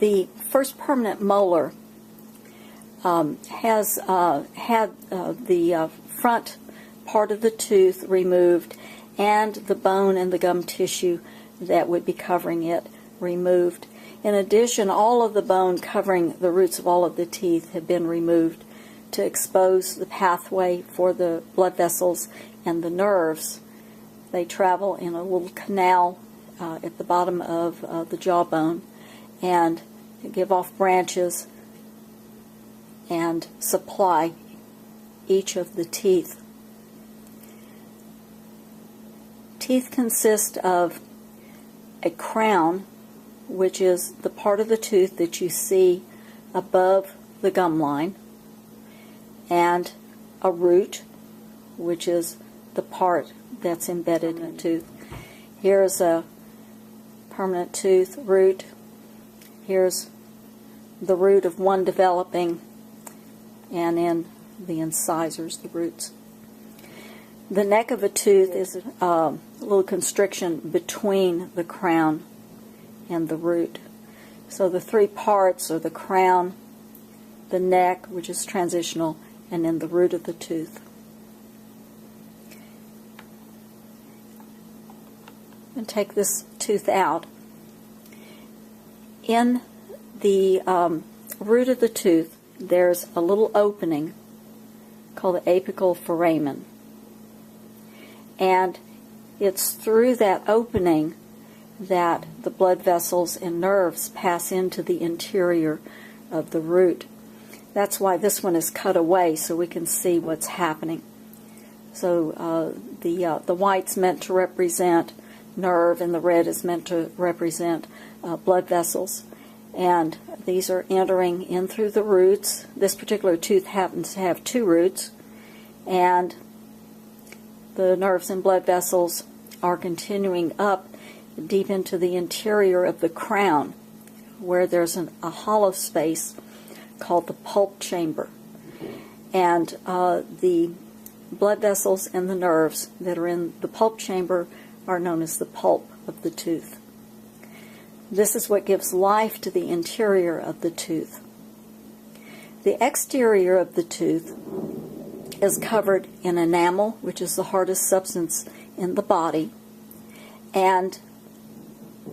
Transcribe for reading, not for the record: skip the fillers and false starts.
The first permanent molar has had the front part of the tooth removed and the bone and the gum tissue that would be covering it removed. In addition, all of the bone covering the roots of all of the teeth have been removed to expose the pathway for the blood vessels and the nerves. They travel in a little canal at the bottom of the jawbone and give off branches and supply each of the teeth. Teeth consist of a crown, which is the part of the tooth that you see above the gum line, and a root, which is the part that's embedded in the tooth. Here's a permanent tooth root. Here's the root of one developing, and in the incisors, the roots. The neck of a tooth is a little constriction between the crown and the root. So the three parts are the crown, the neck, which is transitional, and then the root of the tooth. And take this tooth out. In the root of the tooth, there's a little opening called the apical foramen. And it's through that opening that the blood vessels and nerves pass into the interior of the root. That's why this one is cut away, so we can see what's happening. So the white's meant to represent nerve, and the red is meant to represent blood vessels. And these are entering in through the roots. This particular tooth happens to have two roots, and the nerves and blood vessels are continuing up deep into the interior of the crown, where there's a hollow space called the pulp chamber. And the blood vessels and the nerves that are in the pulp chamber are known as the pulp of the tooth. This is what gives life to the interior of the tooth. The exterior of the tooth is covered in enamel, which is the hardest substance in the body, and